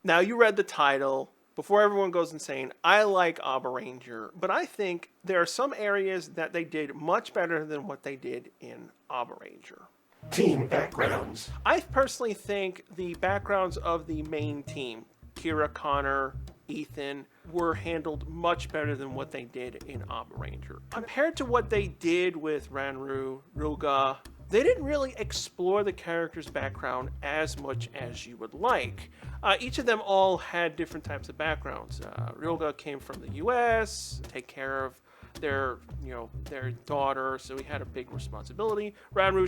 Now, you read the title. Before everyone goes insane, I like Abaranger, but I think there are some areas that they did much better than what they did in Abaranger. Team backgrounds. I personally think the backgrounds of the main team, Kira, Connor, Ethan, were handled much better than what they did in Abaranger. Compared to what they did with Ranru, Ruga, they didn't really explore the character's background as much as you would like. Each of them all had different types of backgrounds. Ryoga came from the U.S., take care of their daughter, so he had a big responsibility. Ranru,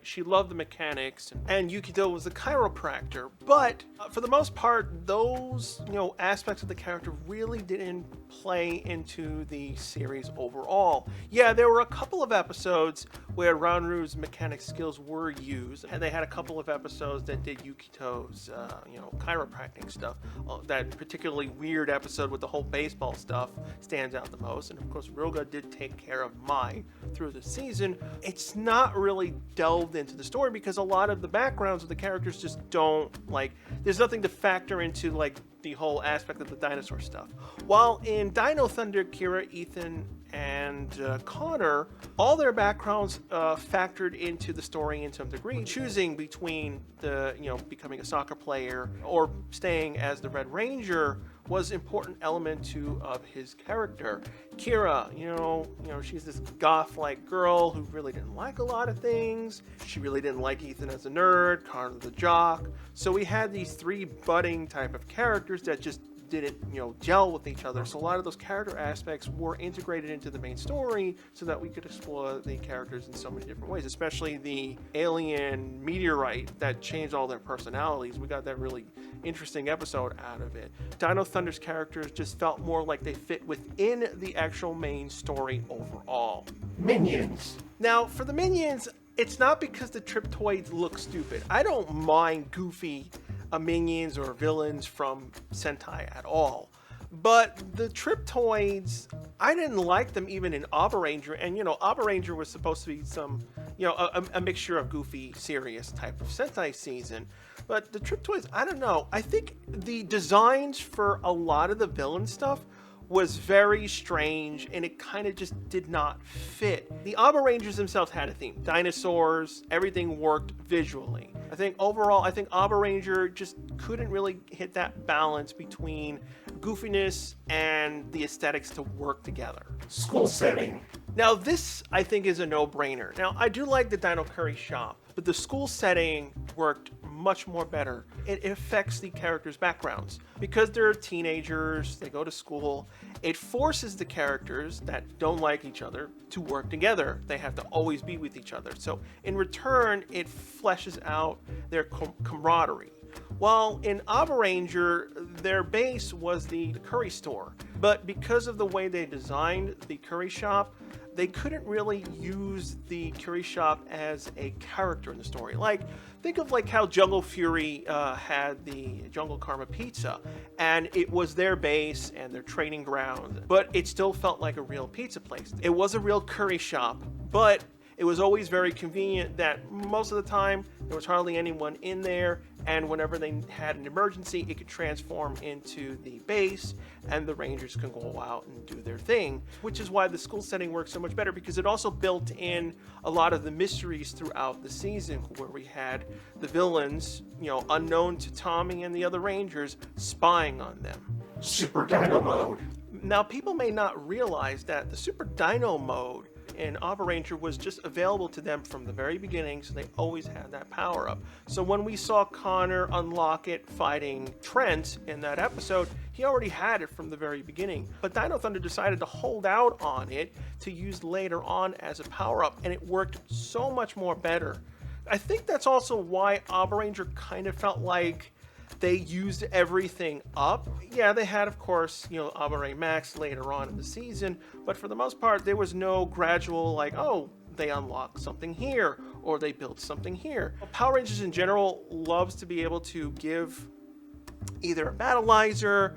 she loved the mechanics, and Yukito was the chiropractor. But for the most part, those aspects of the character really didn't play into the series overall. Yeah, there were a couple of episodes where Ranru's mechanic skills were used, and they had a couple of episodes that did Yukito's chiropractic stuff. That particularly weird episode with the whole baseball stuff stands out the most, and of course Ryoga did take care of Mai through the season. It's not really delved into the story because a lot of the backgrounds of the characters just don't, there's nothing to factor into the whole aspect of the dinosaur stuff. While in Dinothunder, Kira, Ethan, and Connor, all their backgrounds factored into the story in some degree, choosing between becoming a soccer player or staying as the Red Ranger was an important element of his character. Kira, she's this goth-like girl who really didn't like a lot of things. She really didn't like Ethan as a nerd, Connor the jock. So we had these three budding type of characters that just didn't gel with each other. So a lot of those character aspects were integrated into the main story so that we could explore the characters in so many different ways, especially the alien meteorite that changed all their personalities. We got that really interesting episode out of it. Dinothunder's characters just felt more like they fit within the actual main story overall. Minions. Now, for the minions, it's not because the Triptoids look stupid. I don't mind goofy minions or villains from Sentai at all. But the Triptoids, I didn't like them even in Abaranger. And, Abaranger was supposed to be some, a mixture of goofy, serious type of Sentai season. But the Triptoids, I don't know. I think the designs for a lot of the villain stuff was very strange, and it kind of just did not fit. The Abarangers themselves had a theme. Dinosaurs, everything worked visually. I think Abaranger just couldn't really hit that balance between goofiness and the aesthetics to work together. School setting. Now this, I think, is a no-brainer. Now, I do like the Dino Curry shop, but the school setting worked much more better. It affects the characters' backgrounds. Because they're teenagers, they go to school, it forces the characters that don't like each other to work together. They have to always be with each other. So in return, it fleshes out their camaraderie. While in Abaranger, their base was the curry store. But because of the way they designed the curry shop, they couldn't really use the curry shop as a character in the story. Think of how Jungle Fury had the Jungle Karma Pizza, and it was their base and their training ground, but it still felt like a real pizza place. It was a real curry shop, but it was always very convenient that most of the time there was hardly anyone in there, and whenever they had an emergency, it could transform into the base and the Rangers can go out and do their thing, which is why the school setting works so much better, because it also built in a lot of the mysteries throughout the season, where we had the villains, unknown to Tommy and the other Rangers, spying on them. Super Dino mode. Now, people may not realize that the Super Dino mode in Abaranger was just available to them from the very beginning, so they always had that power up. So when we saw Connor unlock it fighting Trent in that episode, he already had it from the very beginning. But Dinothunder decided to hold out on it to use later on as a power up, and it worked so much more better. I think that's also why Abaranger kind of felt like they used everything up. Yeah, they had, of course, Abare Max later on in the season, but for the most part, there was no gradual, they unlocked something here, or they built something here. Power Rangers in general loves to be able to give either a battleizer,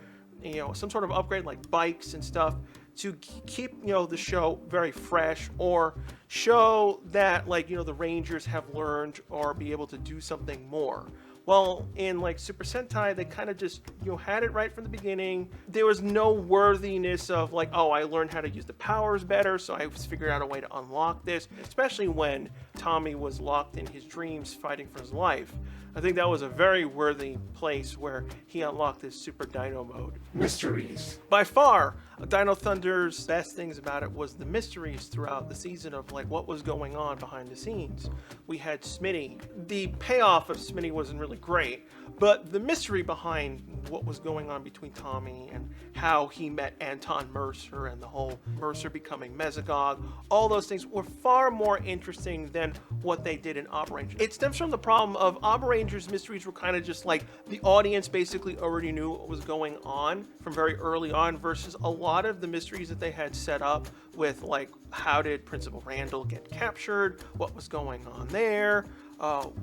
some sort of upgrade like bikes and stuff, to keep, the show very fresh, or show that, the Rangers have learned or be able to do something more. Well, in like Super Sentai, they kind of just had it right from the beginning. There was no worthiness of like, oh, I learned how to use the powers better, so I figured out a way to unlock this. Especially when Tommy was locked in his dreams, fighting for his life. I think that was a very worthy place where he unlocked his Super Dino mode. Mysteries. By far, Dinothunder's best things about it was the mysteries throughout the season of like what was going on behind the scenes. We had Smitty. The payoff of Smitty wasn't really great, but the mystery behind what was going on between Tommy and how he met Anton Mercer and the whole Mercer becoming Mesogog, all those things were far more interesting than what they did in Abaranger. It stems from the problem of Abaranger's mysteries were kind of just like the audience basically already knew what was going on from very early on, versus a lot of the mysteries that they had set up with like how did Principal Randall get captured, what was going on there,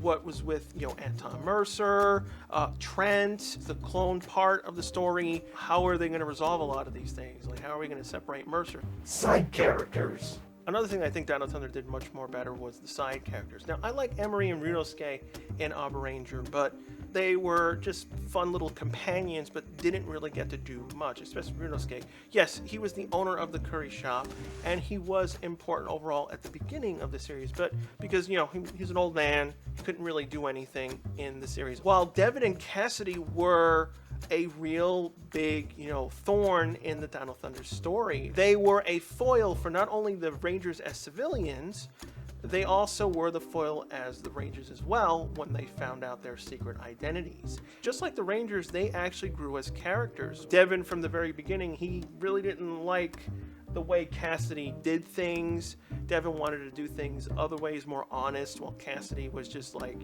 what was with Anton Mercer, Trent, the clone part of the story. How are they going to resolve a lot of these things? Like how are we going to separate Mercer? Side characters. Another thing I think Dinothunder did much more better was the side characters. Now, I like Emery and Runosuke in Abaranger, but they were just fun little companions, but didn't really get to do much, especially Runosuke. Yes, he was the owner of the curry shop, and he was important overall at the beginning of the series, but because, he's an old man, he couldn't really do anything in the series. While Devin and Cassidy were a real big, thorn in the Dinothunder story. They were a foil for not only the Rangers as civilians, they also were the foil as the Rangers as well when they found out their secret identities. Just like the Rangers, they actually grew as characters. Devin, from the very beginning, he really didn't like the way Cassidy did things. Devin wanted to do things other ways, more honest, while Cassidy was just like,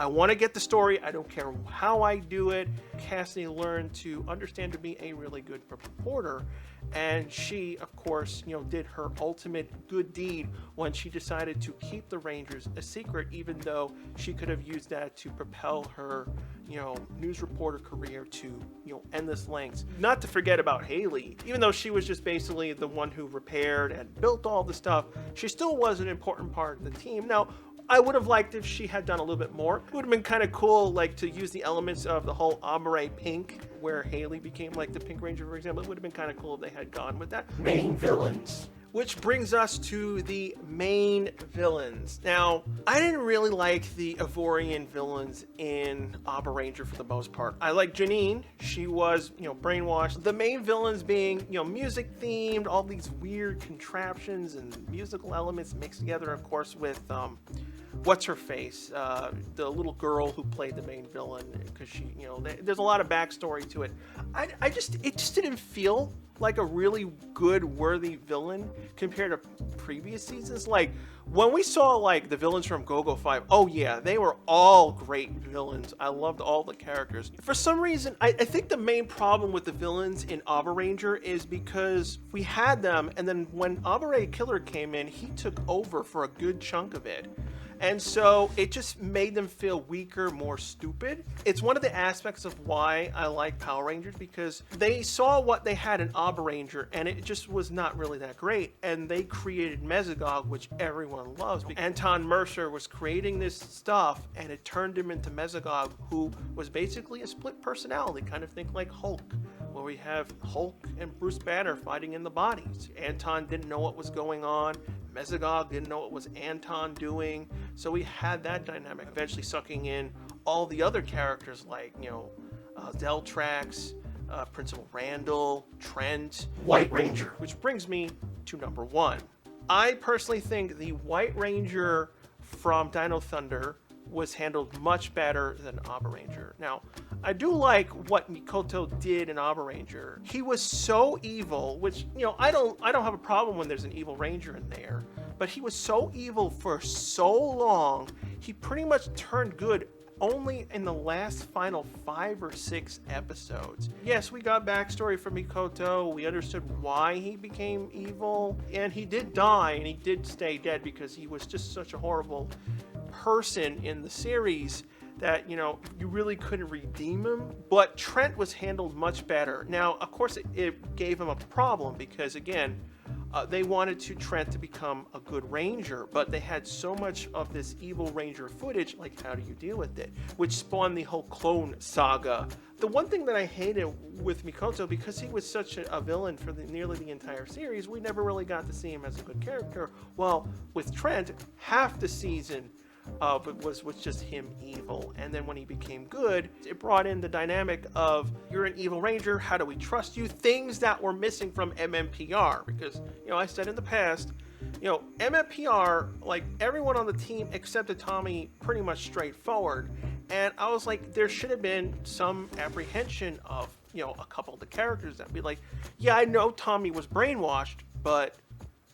I want to get the story. I don't care how I do it. Cassidy learned to understand to be a really good reporter. And she, of course, did her ultimate good deed when she decided to keep the Rangers a secret, even though she could have used that to propel her, news reporter career to, endless lengths. Not to forget about Haley. Even though she was just basically the one who repaired and built all the stuff, she still was an important part of the team. Now, I would have liked if she had done a little bit more. It would have been kind of cool, like, to use the elements of the whole Ombre Pink, where Haley became, like, the Pink Ranger, for example. It would have been kind of cool if they had gone with that. Main villains. Which brings us to the main villains. Now, I didn't really like the Ivorian villains in Abaranger for the most part. I like Janine. She was, brainwashed. The main villains being, music themed, all these weird contraptions and musical elements mixed together, of course, with, what's her face, the little girl who played the main villain, because she, there's a lot of backstory to it. It just didn't feel like a really good, worthy villain compared to previous seasons. Like when we saw like the villains from Go-Go 5, oh yeah, they were all great villains. I loved all the characters. For some reason, I think the main problem with the villains in Abaranger is because we had them, and then when Abare Killer came in, he took over for a good chunk of it. And so it just made them feel weaker, more stupid. It's one of the aspects of why I like Power Rangers, because they saw what they had in Abaranger and it just was not really that great. And they created Mesogog, which everyone loves. Anton Mercer was creating this stuff and it turned him into Mesogog, who was basically a split personality, kind of think like Hulk, where we have Hulk and Bruce Banner fighting in the bodies. Anton didn't know what was going on. Mesogog didn't know what was Anton doing. So we had that dynamic, eventually sucking in all the other characters like, Deltrax, Principal Randall, Trent. White Ranger. Which brings me to number one. I personally think the White Ranger from Dinothunder was handled much better than Abaranger. Now, I do like what Mikoto did in Abaranger. He was so evil, which, I don't have a problem when there's an evil ranger in there, but he was so evil for so long, he pretty much turned good only in the last final 5 or 6 episodes. Yes, we got backstory from Mikoto, we understood why he became evil, and he did die, and he did stay dead because he was just such a horrible person in the series that, you really couldn't redeem him. But Trent was handled much better. Now, of course, it gave him a problem because, again, They wanted Trent to become a good ranger, but they had so much of this evil ranger footage, like how do you deal with it? Which spawned the whole clone saga. The one thing that I hated with Mikoto, because he was such a villain for nearly the entire series, we never really got to see him as a good character. Well, with Trent, half the season was just him evil, and then when he became good, it brought in the dynamic of you're an evil ranger, how do we trust you? Things that were missing from MMPR, because I said in the past, MMPR, like everyone on the team except Tommy, pretty much straightforward, and I was like, there should have been some apprehension of a couple of the characters that be like, yeah, I know Tommy was brainwashed, but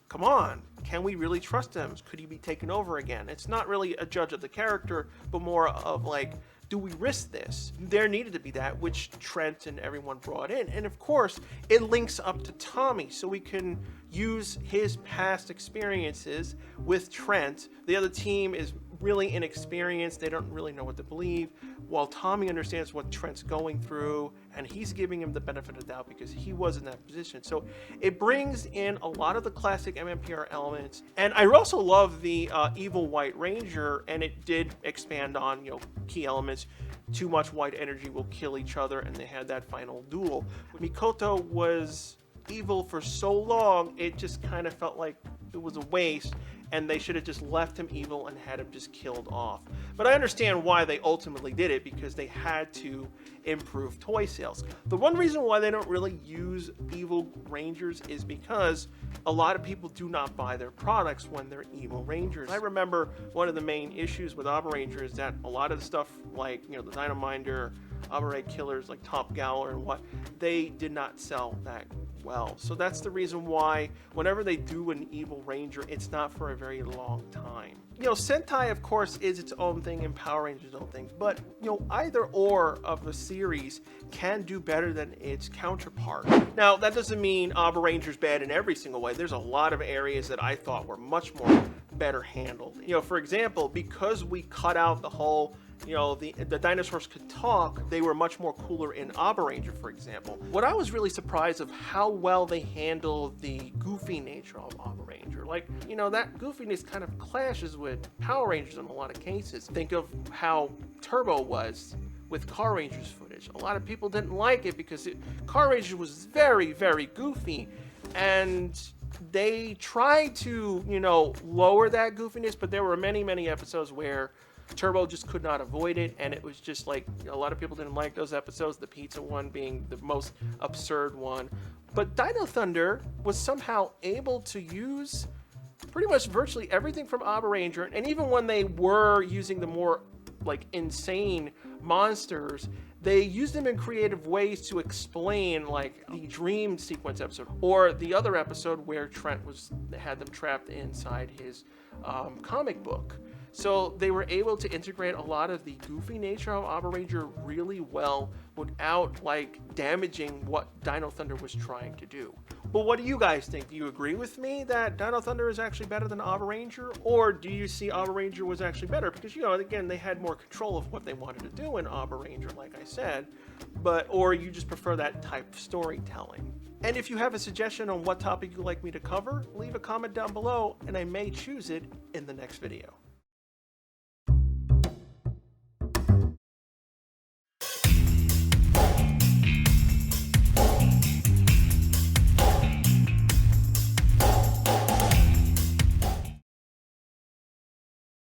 come on, can we really trust him? Could he be taken over again? It's not really a judge of the character, but more of like, do we risk this? There needed to be that, which Trent and everyone brought in. And of course, it links up to Tommy, so we can use his past experiences with Trent. The other team is really inexperienced. They don't really know what to believe, while Tommy understands what Trent's going through, and he's giving him the benefit of the doubt because he was in that position. So it brings in a lot of the classic MMPR elements. And I also love the evil White Ranger, and it did expand on key elements. Too much white energy will kill each other, and they had that final duel. Mikoto was evil for so long, it just kind of felt like it was a waste, and they should have just left him evil and had him just killed off. But I understand why they ultimately did it, because they had to improve toy sales. The one reason why they don't really use evil rangers is because a lot of people do not buy their products when they're evil rangers. I remember one of the main issues with Abaranger is that a lot of the stuff like the Dynaminder, Abaranger killers like Top Gowler and what, they did not sell that well. So that's the reason why whenever they do an evil ranger, it's not for a very long time. Sentai, of course, is its own thing and Power Rangers its own thing, but either or of the series can do better than its counterpart. Now, that doesn't mean Abaranger's bad in every single way. There's a lot of areas that I thought were much more better handled. For example, because we cut out the whole the dinosaurs could talk, they were much more cooler in Abaranger, for example. What I was really surprised of how well they handled the goofy nature of Abaranger. Like, that goofiness kind of clashes with Power Rangers in a lot of cases. Think of how Turbo was with Car Rangers footage. A lot of people didn't like it because Car Rangers was very, very goofy, and they tried to, lower that goofiness, but there were many, many episodes where Turbo just could not avoid it, and it was just like a lot of people didn't like those episodes, the pizza one being the most absurd one. But Dinothunder was somehow able to use pretty much virtually everything from Abaranger, and even when they were using the more like insane monsters, they used them in creative ways to explain, like the dream sequence episode, or the other episode where Trent had them trapped inside his comic book. So they were able to integrate a lot of the goofy nature of Abaranger really well without like damaging what Dinothunder was trying to do. But what do you guys think? Do you agree with me that Dinothunder is actually better than Abaranger? Or do you see Abaranger was actually better? Because, again, they had more control of what they wanted to do in Abaranger, like I said. Or you just prefer that type of storytelling. And if you have a suggestion on what topic you'd like me to cover, leave a comment down below and I may choose it in the next video.